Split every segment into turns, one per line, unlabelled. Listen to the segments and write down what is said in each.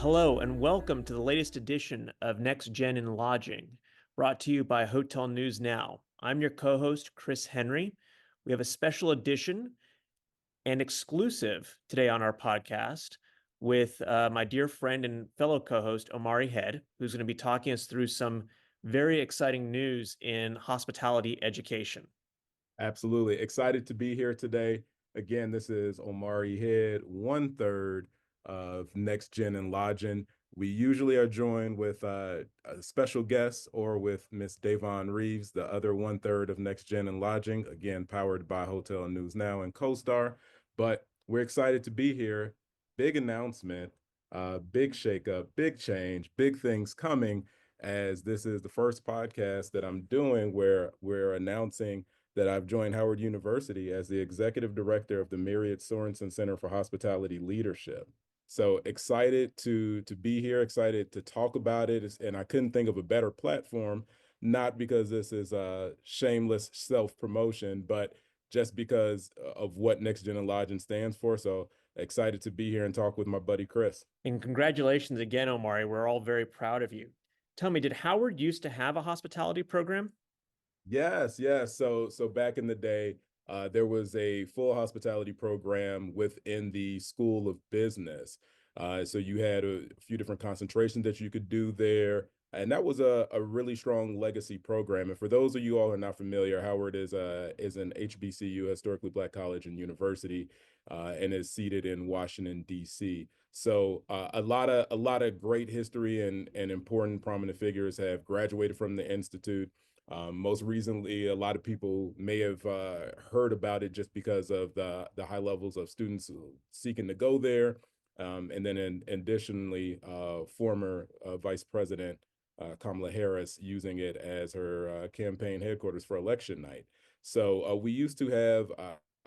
Hello and welcome to the latest edition of Next Gen in Lodging, brought to you by Hotel News Now. I'm your co-host, Chris Henry. We have a special edition and exclusive today on our podcast with my dear friend and fellow co-host, Omari Head, who's going to be talking us through some very exciting news in hospitality education.
Absolutely. Excited to be here today. Again, this is Omari Head, 1/3 of Next Gen and Lodging. We usually are joined with a special guest or with Miss Davon Reeves, the other 1/3 of Next Gen and Lodging, again, powered by Hotel News Now and CoStar. But we're excited to be here. Big announcement, big shakeup, big change, big things coming, as this is the first podcast that I'm doing where we're announcing that I've joined Howard University as the executive director of the Marriott Sorensen Center for Hospitality Leadership. So excited to be here, excited to talk about it, and I couldn't think of a better platform, not because this is a shameless self-promotion, but just because of what Next Gen and Lodging stands for. So excited to be here and talk with my buddy Chris.
And congratulations again, Omari. We're all very proud of you. Tell me, did Howard used to have a hospitality program?
Yes, yes. So back in the day, there was a full hospitality program within the School of Business. So you had a few different concentrations that you could do there, and that was a really strong legacy program. And for those of you all who are not familiar, Howard is an HBCU, historically Black college and university, and is seated in Washington, D.C. So a lot of great history and important prominent figures have graduated from the institute. Most recently, a lot of people may have heard about it just because of the high levels of students seeking to go there. And then additionally, former Vice President Kamala Harris using it as her campaign headquarters for election night. So we used to have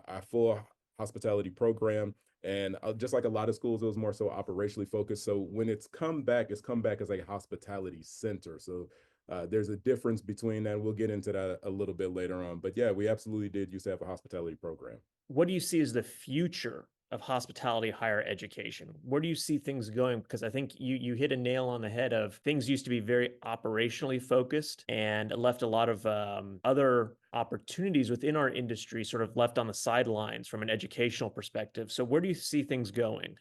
a full hospitality program. And just like a lot of schools, it was more so operationally focused. So when it's come back as a hospitality center. So there's a difference between that. We'll get into that a little bit later on. But yeah, we absolutely did used to have a hospitality program.
What do you see as the future of hospitality higher education? Where do you see things going? Because I think you hit a nail on the head of things used to be very operationally focused and left a lot of other opportunities within our industry sort of left on the sidelines from an educational perspective. So where do you see things going?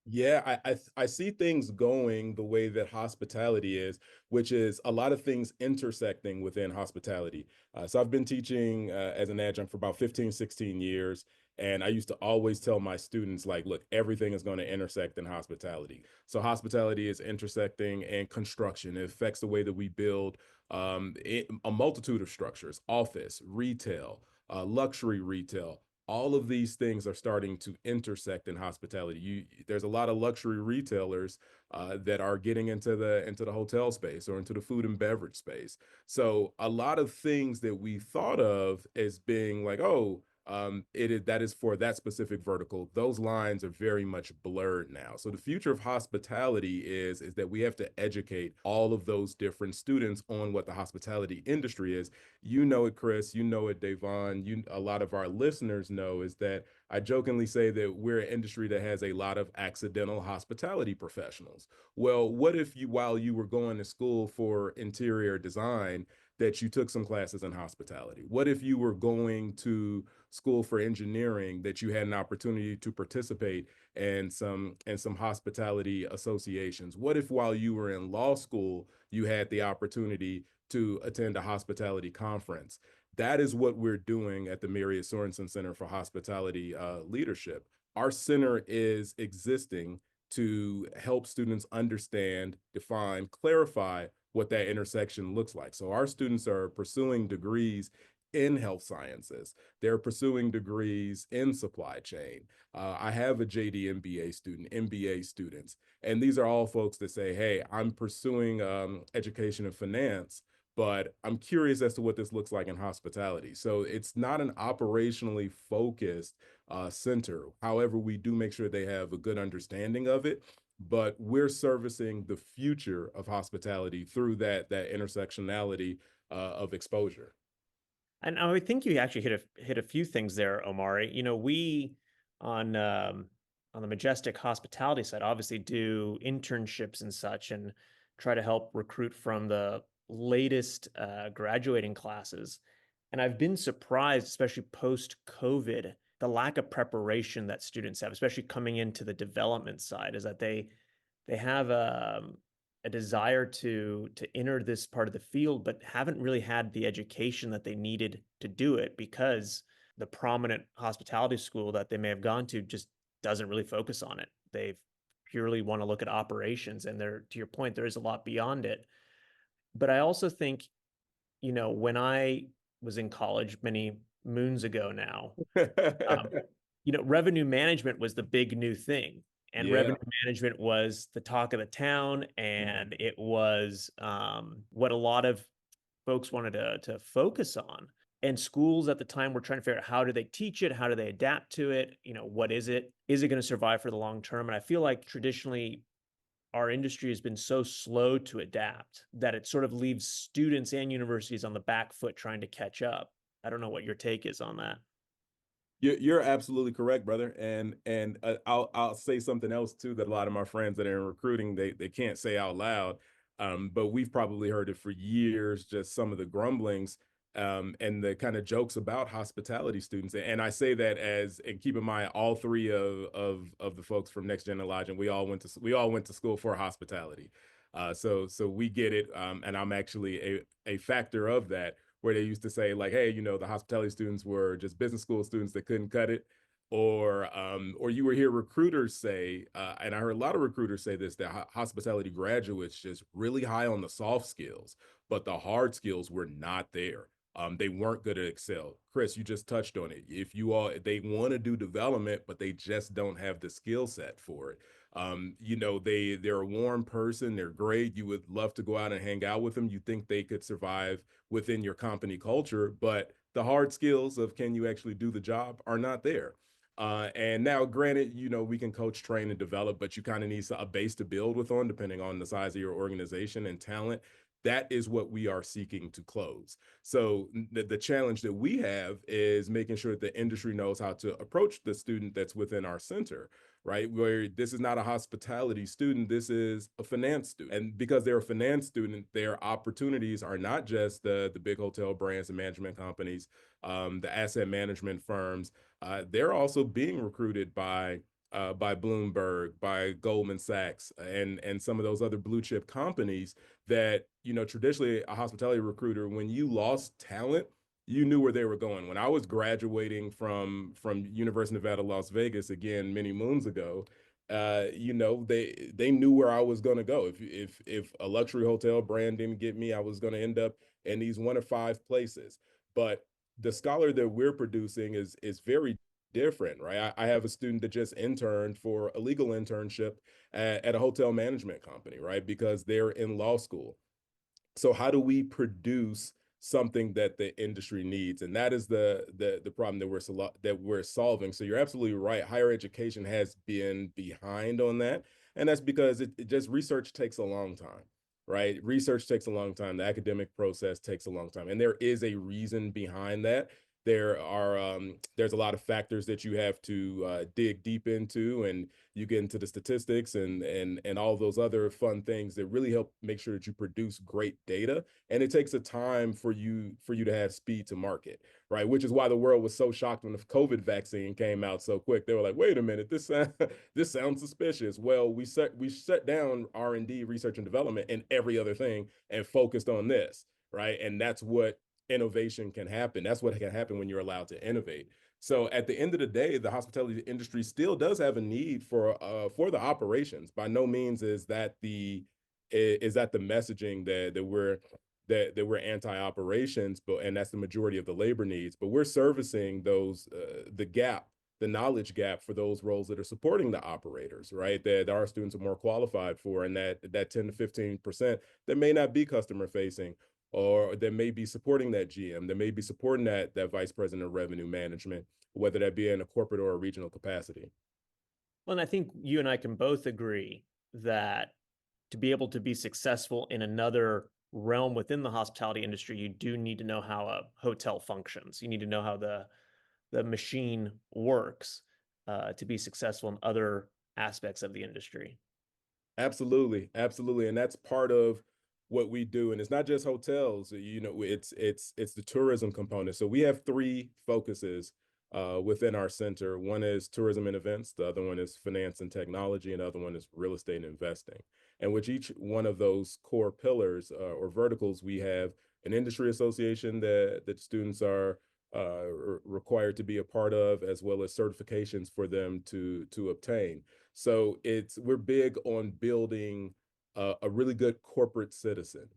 Yeah, I see things going the way that hospitality is, which is a lot of things intersecting within hospitality. So I've been teaching as an adjunct for about 15, 16 years. And I used to always tell my students, like, look, everything is going to intersect in hospitality. So hospitality is intersecting in construction. It affects the way that we build a multitude of structures, office, retail, luxury retail. All of these things are starting to intersect in hospitality. There's a lot of luxury retailers that are getting into the hotel space or into the food and beverage space. So a lot of things that we thought of as being like, oh, that is for that specific vertical. Those lines are very much blurred now. So the future of hospitality is that we have to educate all of those different students on what the hospitality industry is. You know it, Chris. You know it, Davon. A lot of our listeners know is that I jokingly say that we're an industry that has a lot of accidental hospitality professionals. Well, what if while you were going to school for interior design, that you took some classes in hospitality? What if you were going to school for engineering, that you had an opportunity to participate in some hospitality associations? What if while you were in law school, you had the opportunity to attend a hospitality conference? That is what we're doing at the Marriott Sorensen Center for Hospitality Leadership. Our center is existing to help students understand, define, clarify what that intersection looks like. So our students are pursuing degrees in health sciences. They're pursuing degrees in supply chain. I have a JD MBA student, MBA students, and these are all folks that say, hey, I'm pursuing education and finance, but I'm curious as to what this looks like in hospitality. So it's not an operationally focused center. However, we do make sure they have a good understanding of it, but we're servicing the future of hospitality through that intersectionality of exposure.
And I think you actually hit a few things there, Omari. We on on the Majestic hospitality side, obviously do internships and such and try to help recruit from the latest graduating classes. And I've been surprised, especially post COVID, the lack of preparation that students have, especially coming into the development side, is that they have a desire to enter this part of the field, but haven't really had the education that they needed to do it because the prominent hospitality school that they may have gone to just doesn't really focus on it. They purely want to look at operations, and there, to your point, there is a lot beyond it. But I also think, when I was in college many moons ago now, um, revenue management was the big new thing. And
Yeah.
revenue management was the talk of the town, and it was what a lot of folks wanted to focus on. And schools at the time were trying to figure out, how do they teach it? How do they adapt to it? What is it? Is it going to survive for the long term? And I feel like traditionally our industry has been so slow to adapt that it sort of leaves students and universities on the back foot trying to catch up. I don't know what your take is on that.
You're absolutely correct, brother. And I'll say something else too that a lot of my friends that are in recruiting they can't say out loud, but we've probably heard it for years. Just some of the grumblings and the kind of jokes about hospitality students. And I say that as and keep in mind all three of the folks from Next Gen and Lodging, we all went to school for hospitality. So we get it, and I'm actually a factor of that where they used to say like, hey, the hospitality students were just business school students that couldn't cut it, or you would hear recruiters say, and I heard a lot of recruiters say this, that hospitality graduates just really high on the soft skills, but the hard skills were not there. They weren't good at Excel. Chris, you just touched on it. They want to do development, but they just don't have the skill set for it. They're a warm person. They're great. You would love to go out and hang out with them. You think they could survive within your company culture, but the hard skills of can you actually do the job are not there. And now, granted, we can coach, train, and develop, but you kind of need a base to build with on, depending on the size of your organization and talent. That is what we are seeking to close. So the challenge that we have is making sure that the industry knows how to approach the student that's within our center, right? Where this is not a hospitality student, this is a finance student. And because they're a finance student, their opportunities are not just the big hotel brands and management companies, the asset management firms. They're also being recruited by Bloomberg, by Goldman Sachs, and some of those other blue chip companies that, traditionally a hospitality recruiter, when you lost talent, you knew where they were going. When I was graduating from University of Nevada, Las Vegas, again many moons ago, they knew where I was going to go. If a luxury hotel brand didn't get me, I was going to end up in these one of five places. But the scholar that we're producing is very different, right? I have a student that just interned for a legal internship at a hotel management company, right? Because they're in law school. So how do we produce something that the industry needs? And that is the problem that we're solving. So you're absolutely right. Higher education has been behind on that, and that's because it just research takes a long time, right? Research takes a long time. The academic process takes a long time, and there is a reason behind that. There's a lot of factors that you have to dig deep into, and you get into the statistics and all those other fun things that really help make sure that you produce great data. And it takes a time for you to have speed to market, right? Which is why the world was so shocked when the COVID vaccine came out so quick. They were like, wait a minute, this sounds suspicious. Well, we shut down R&D, research and development, and every other thing, and focused on this, right? And that's what innovation can happen. That's what can happen when you're allowed to innovate. So at the end of the day, the hospitality industry still does have a need for the operations. By no means is that the messaging that we're anti-operations, but and that's the majority of the labor needs. But we're servicing the knowledge gap for those roles that are supporting the operators, right? That our students are more qualified for, and that 10 to 15% that may not be customer facing, or that may be supporting that GM, that may be supporting that vice president of revenue management, whether that be in a corporate or a regional capacity.
Well, and I think you and I can both agree that to be able to be successful in another realm within the hospitality industry, you do need to know how a hotel functions. You need to know how the machine works. to be successful in other aspects of the industry.
Absolutely, absolutely, and that's part of what we do, and it's not just hotels. It's the tourism component. So we have three focuses within our center. One is tourism and events. The other one is finance and technology, and the other one is real estate and investing. And with each one of those core pillars or verticals, we have an industry association that students are required to be a part of, as well as certifications for them to obtain. So we're big on building a really good corporate citizen.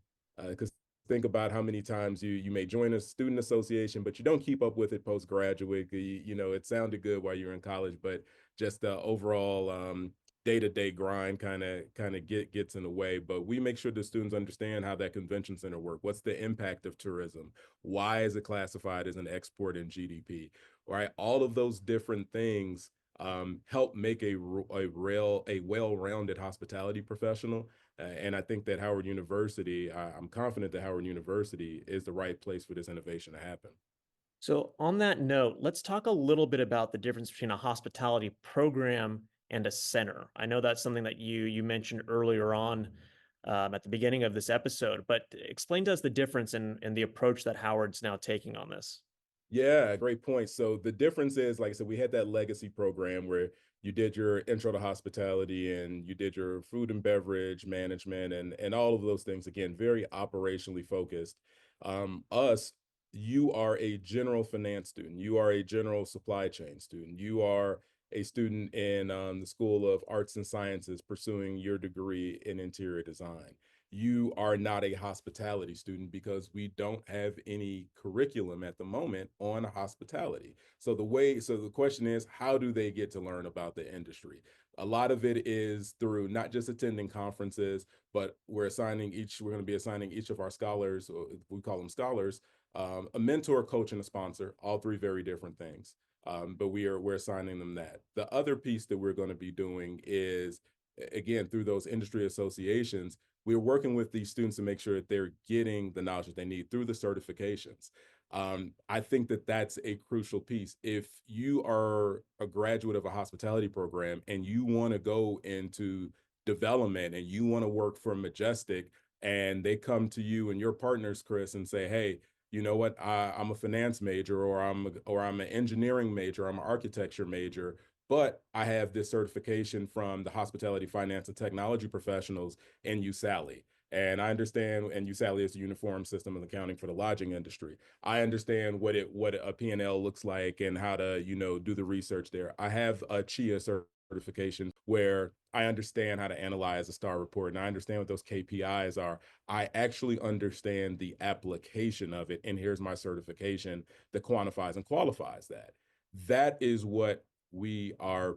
Because think about how many times you may join a student association, but you don't keep up with it postgraduate. It sounded good while you're in college, but just the overall day-to-day grind kind of gets in the way. But we make sure the students understand how that convention center work. What's the impact of tourism? Why is it classified as an export in GDP? Right? All of those different things help make a well-rounded hospitality professional. And I think that Howard University, I'm confident that Howard University is the right place for this innovation to happen.
So, on that note, let's talk a little bit about the difference between a hospitality program and a center. I know that's something that you mentioned earlier on at the beginning of this episode, but explain to us the difference in the approach that Howard's now taking on this.
Yeah, great point. So the difference is, like I said, we had that legacy program where you did your intro to hospitality and you did your food and beverage management and all of those things. Again, very operationally focused. Us, you are a general finance student. You are a general supply chain student. You are a student in the School of Arts and Sciences pursuing your degree in interior design. You are not a hospitality student because we don't have any curriculum at the moment on hospitality. So the question is, how do they get to learn about the industry? A lot of it is through not just attending conferences, but we're going to be assigning each of our scholars, or we call them scholars, a mentor, coach, and a sponsor, all three very different things. But we're assigning them that. The other piece that we're going to be doing is, again, through those industry associations, we're working with these students to make sure that they're getting the knowledge that they need through the certifications. I think that that's a crucial piece. If you are a graduate of a hospitality program and you want to go into development and you want to work for Majestic, and they come to you and your partners, Chris, and say, "Hey, you know what? I'm a finance major, or I'm an engineering major, I'm an architecture major, but I have this certification from the Hospitality Finance and Technology Professionals in USALI. And I understand, and USALI is the uniform system of accounting for the lodging industry. I understand what a P&L looks like and how to, do the research there. I have a CHIA certification where I understand how to analyze a star report and I understand what those KPIs are. I actually understand the application of it. And here's my certification that quantifies and qualifies that. That is what we are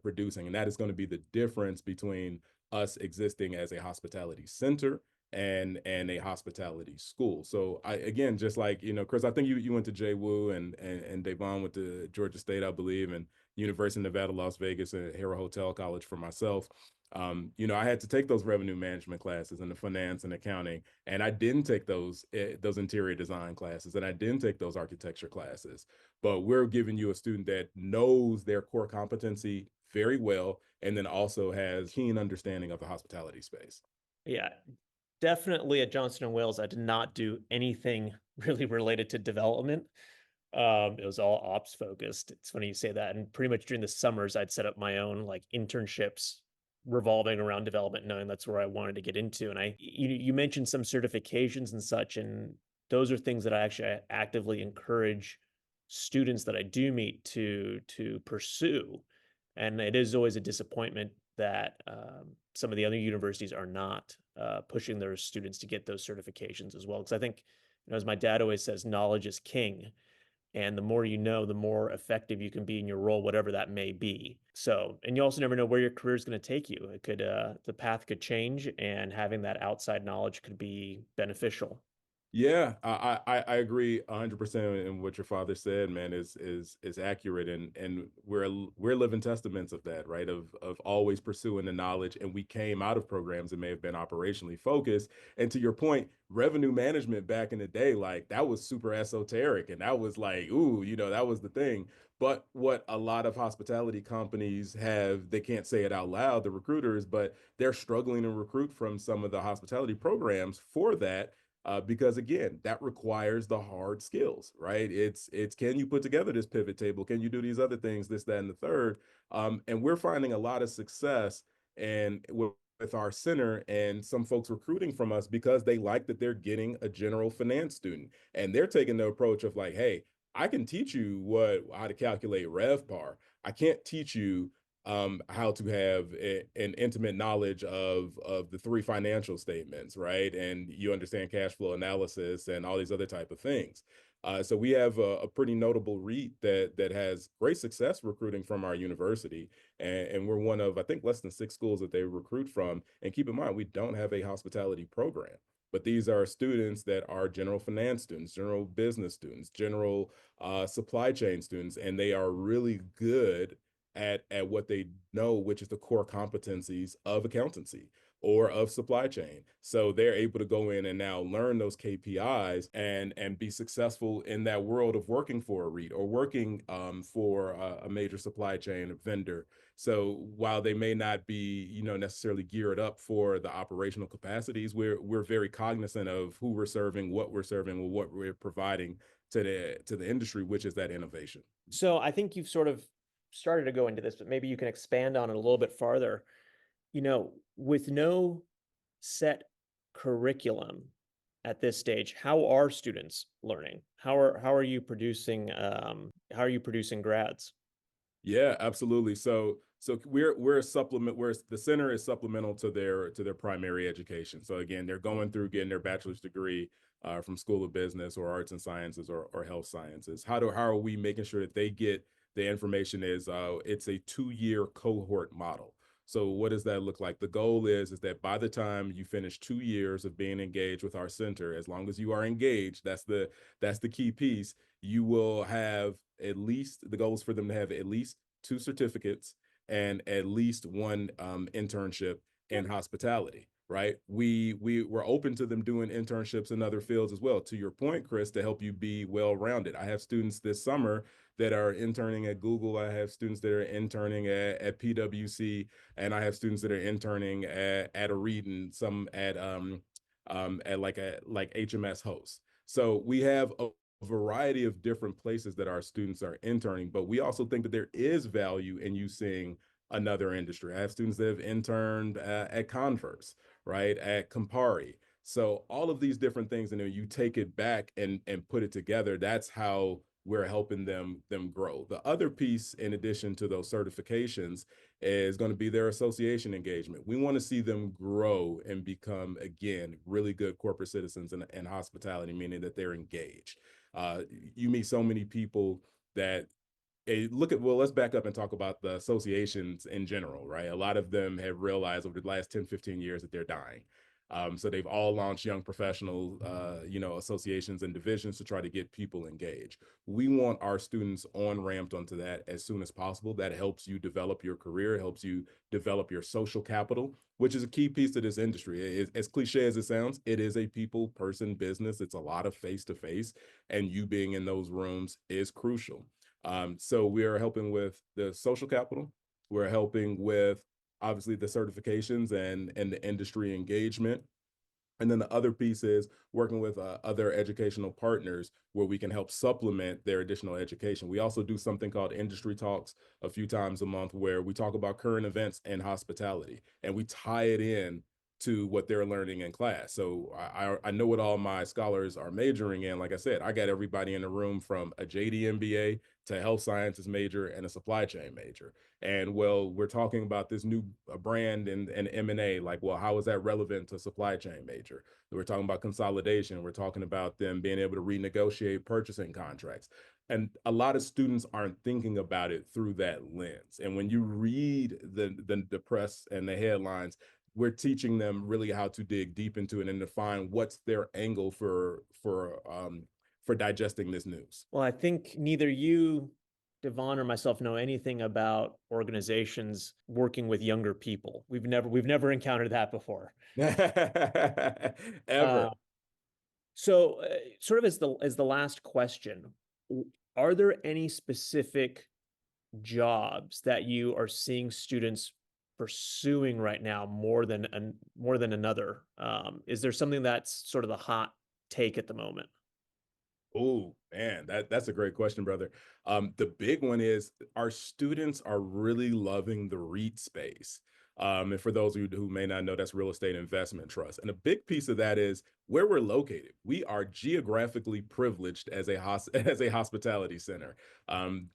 producing. And that is going to be the difference between us existing as a hospitality center and a hospitality school. So I, again, just like, Chris, I think you went to JWU and Devon went to Georgia State, I believe, and University of Nevada, Las Vegas, and Harrah Hotel College for myself. I had to take those revenue management classes and the finance and accounting, and I didn't take those interior design classes, and I didn't take those architecture classes. But we're giving you a student that knows their core competency very well, and then also has keen understanding of the hospitality space.
Yeah, definitely at Johnson and Wales, I did not do anything really related to development. It was all ops focused. It's funny you say that. And pretty much during the summers, I'd set up my own like internships revolving around development, knowing that's where I wanted to get into. And you mentioned some certifications and such, and those are things that I actually actively encourage students that I do meet to pursue. And it is always a disappointment that some of the other universities are not pushing their students to get those certifications as well. Because I think, as my dad always says, knowledge is king. And the more you know, the more effective you can be in your role, whatever that may be. So, and you also never know where your career is going to take you. It could, the path could change, and having that outside knowledge could be beneficial.
Yeah, I agree 100% in what your father said, man, is accurate, and we're living testaments of that, right? Of always pursuing the knowledge, and we came out of programs that may have been operationally focused. And to your point, revenue management back in the day, like that was super esoteric, and that was like, ooh, that was the thing. But what a lot of hospitality companies have, they can't say it out loud, the recruiters, but they're struggling to recruit from some of the hospitality programs for that because again, that requires the hard skills, right? It's can you put together this pivot table? Can you do these other things, this, that, and the third? And we're finding a lot of success and with our center and some folks recruiting from us because they like that they're getting a general finance student and they're taking the approach of like, hey, I can teach you how to calculate RevPAR. I can't teach you how to have an intimate knowledge of the three financial statements, right? And you understand cash flow analysis and all these other type of things. So we have a pretty notable REIT that has great success recruiting from our university, and we're one of I think less than 6 schools that they recruit from. And keep in mind, we don't have a hospitality program. But these are students that are general finance students, general business students, general supply chain students, and they are really good at what they know, which is the core competencies of accountancy or of supply chain. So they're able to go in and now learn those KPIs and be successful in that world of working for a REIT or working for a major supply chain vendor. So while they may not be, necessarily geared up for the operational capacities, we're very cognizant of who we're serving, what we're providing to the industry, which is that innovation.
So I think you've sort of started to go into this, but maybe you can expand on it a little bit farther. With no set curriculum at this stage, how are students learning? How are you producing grads?
Yeah, absolutely. So we're a supplement. Where the center is supplemental to their primary education. So again, they're going through getting their bachelor's degree from School of Business or Arts and Sciences or Health Sciences. How are we making sure that they get the information? Is it's a 2-year cohort model. So what does that look like? The goal is that by the time you finish 2 years of being engaged with our center, as long as you are engaged, that's the key piece. You will have at least the goal is for them to have at least 2 certificates and at least one internship in hospitality. Right? We're open to them doing internships in other fields as well. To your point, Chris, to help you be well rounded. I have students this summer that are interning at Google. I have students that are interning at PwC, and I have students that are interning at a REIT and some at like HMS host. So we have a variety of different places that our students are interning, but we also think that there is value in you seeing another industry. I have students that have interned at Converse, right, at Campari. So all of these different things, and then you take it back and put it together. That's how we're helping them grow. The other piece, in addition to those certifications, is going to be their association engagement. We want to see them grow and become again really good corporate citizens in hospitality, meaning that they're engaged. Uh, you meet so many people that let's back up and talk about the associations in general, right? A lot of them have realized over the last 10, 15 years that they're dying. So they've all launched young professional, associations and divisions to try to get people engaged. We want our students on ramped onto that as soon as possible. That helps you develop your career, helps you develop your social capital, which is a key piece to this industry. As cliche as it sounds, it is a people person business. It's a lot of face to face, and you being in those rooms is crucial. So we are helping with the social capital. We're helping with obviously the certifications and the industry engagement. And then the other piece is working with other educational partners where we can help supplement their additional education. We also do something called industry talks a few times a month where we talk about current events in hospitality and we tie it in to what they're learning in class. So I know what all my scholars are majoring in. Like I said, I got everybody in the room from a JD MBA to a health sciences major and a supply chain major. And well, we're talking about this new brand and M&A. Like, well, how is that relevant to supply chain major? We're talking about consolidation. We're talking about them being able to renegotiate purchasing contracts. And a lot of students aren't thinking about it through that lens. And when you read the press and the headlines, we're teaching them really how to dig deep into it and define what's their angle for digesting this news.
Well, I think neither you, Devon, or myself know anything about organizations working with younger people. We've never encountered that before. Uh,
Ever.
sort of as the last question, are there any specific jobs that you are seeing students pursuing right now more than another? Is there something that's sort of the hot take at the moment?
Oh man, that's a great question, brother. The big one is our students are really loving the REIT space. And for those of you who may not know, that's real estate investment trust. And a big piece of that is where we're located. We are geographically privileged as as a hospitality center.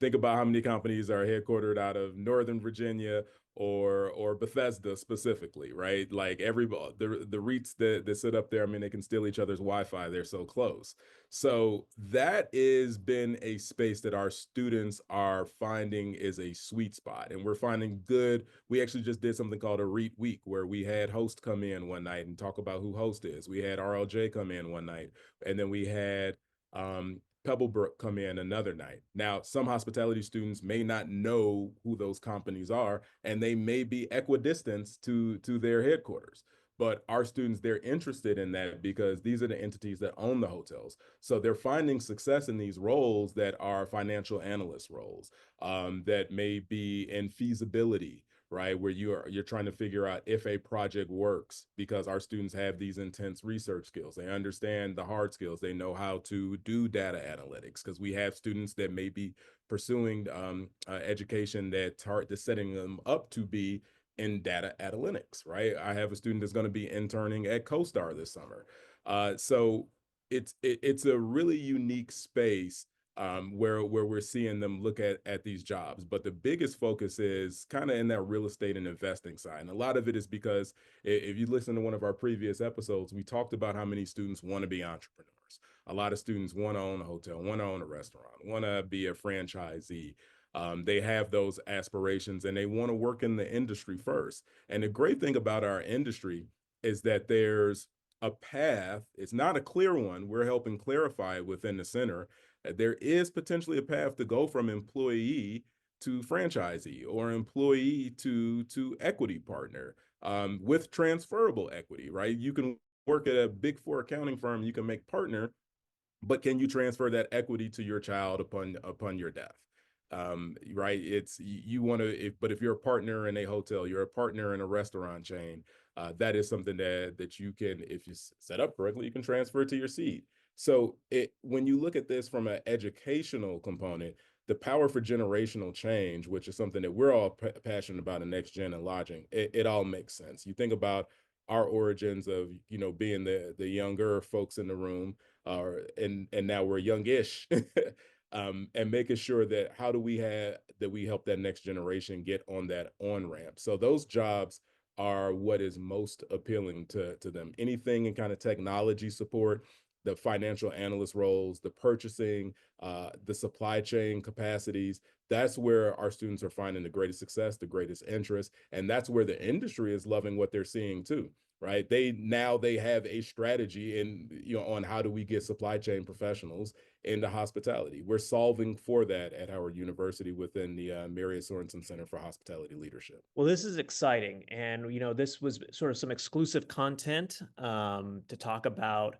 Think about how many companies are headquartered out of Northern Virginia or Bethesda specifically, right? Like the REITs that sit up there, I mean, they can steal each other's Wi-Fi. They're so close. So that has been a space that our students are finding is a sweet spot. And we're finding good. We actually just did something called a REIT week where we had host come in one night and talk about who host is. We had RLJ come in one night, and then we had Pebblebrook come in another night. Now, some hospitality students may not know who those companies are, and they may be equidistant to their headquarters. But our students, they're interested in that because these are the entities that own the hotels. So they're finding success in these roles that are financial analyst roles, that may be in feasibility, right? Where you're trying to figure out if a project works because our students have these intense research skills. They understand the hard skills. They know how to do data analytics because we have students that may be pursuing education that's setting them up to be in data analytics, right? I have a student that's going to be interning at CoStar this summer. So it's a really unique space where we're seeing them look at these jobs. But the biggest focus is kind of in that real estate and investing side. And a lot of it is because if you listen to one of our previous episodes, we talked about how many students want to be entrepreneurs. A lot of students want to own a hotel, want to own a restaurant, want to be a franchisee. They have those aspirations and they want to work in the industry first. And the great thing about our industry is that there's a path. It's not a clear one. We're helping clarify it within the center. There is potentially a path to go from employee to franchisee or employee to equity partner with transferable equity, right? You can work at a big four accounting firm, you can make partner, but can you transfer that equity to your child upon your death? Right, it's you want to, if you're a partner in a hotel, you're a partner in a restaurant chain, that is something that you can, if you set up correctly, you can transfer to your seed. So when you look at this from an educational component, the power for generational change, which is something that we're all passionate about in next gen and lodging, it all makes sense. You think about our origins of being the younger folks in the room, and now we're youngish, and making sure that how do we have that we help that next generation get on that on ramp. So those jobs are what is most appealing to them. Anything in kind of technology support, the financial analyst roles, the purchasing, the supply chain capacities. That's where our students are finding the greatest success, the greatest interest, and that's where the industry is loving what they're seeing too, right? They have a strategy in on how do we get supply chain professionals into hospitality. We're solving for that at Howard University within the Marriott Sorensen Center for Hospitality Leadership.
Well, this is exciting, and this was sort of some exclusive content to talk about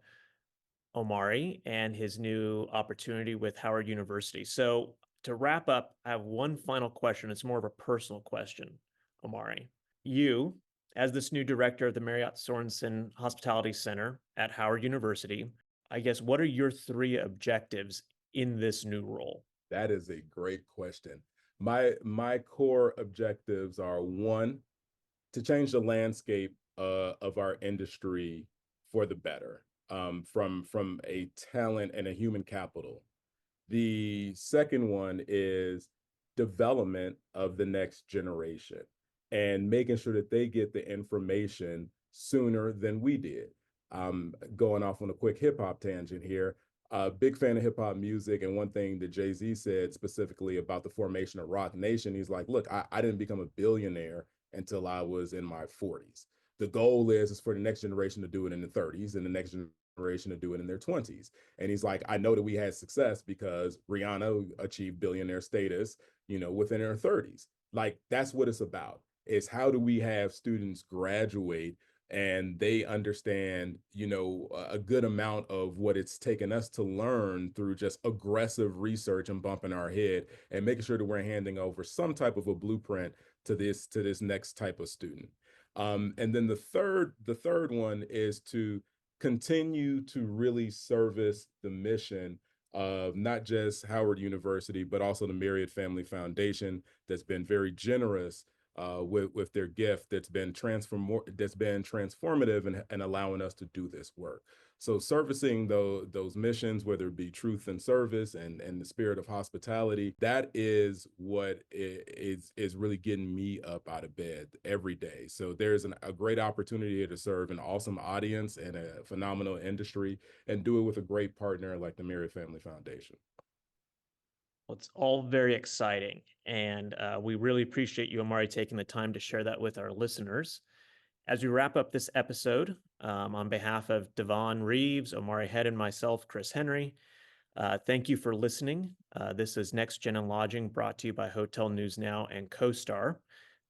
Omari and his new opportunity with Howard University. So to wrap up, I have one final question. It's more of a personal question, Omari. You, as this new director of the Marriott Sorensen Hospitality Center at Howard University, I guess, what are your three objectives in this new role?
That is a great question. My core objectives are one, to change the landscape of our industry for the better, from a talent and a human capital. The second one is development of the next generation and making sure that they get the information sooner than we did. Going off on a quick hip hop tangent here. Big fan of hip hop music. And one thing that Jay-Z said specifically about the formation of Rock Nation, he's like, look, I didn't become a billionaire until I was in my 40s. The goal is for the next generation to do it in the 30s and the next generation to do it in their 20s. And he's like, I know that we had success because Rihanna achieved billionaire status, within her 30s. Like, that's what it's about, is how do we have students graduate and they understand, a good amount of what it's taken us to learn through just aggressive research and bumping our head, and making sure that we're handing over some type of a blueprint to this next type of student. And then the third one is to continue to really service the mission of not just Howard University, but also the Marriott Family Foundation, that's been very generous with their gift, that's been transformative, and allowing us to do this work. So servicing those missions, whether it be truth and service and the spirit of hospitality, that is what is really getting me up out of bed every day. So there's a great opportunity to serve an awesome audience and a phenomenal industry, and do it with a great partner like the Marriott Family Foundation.
Well, it's all very exciting. And we really appreciate you, Omari, taking the time to share that with our listeners. As we wrap up this episode, on behalf of Devon Reeves, Omari Head, and myself, Chris Henry, thank you for listening. This is Next Gen in Lodging, brought to you by Hotel News Now and CoStar.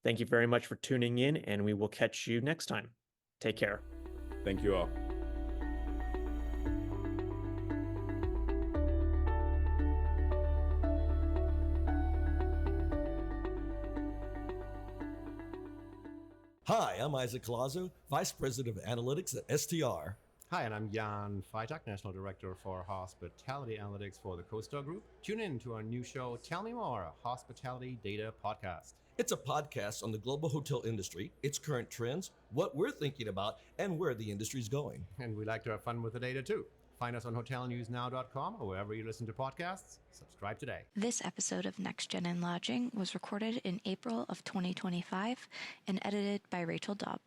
Thank you very much for tuning in, and we will catch you next time. Take care.
Thank you all.
Hi, I'm Isaac Colazo, Vice President of Analytics at STR.
Hi, and I'm Jan Freitag, National Director for Hospitality Analytics for the CoStar Group. Tune in to our new show, Tell Me More, a hospitality data podcast.
It's a podcast on the global hotel industry, its current trends, what we're thinking about, and where the industry's going.
And we like to have fun with the data too. Find us on hotelnewsnow.com or wherever you listen to podcasts. Subscribe today.
This episode of Next Gen in Lodging was recorded in April of 2025 and edited by Rachel Dobb.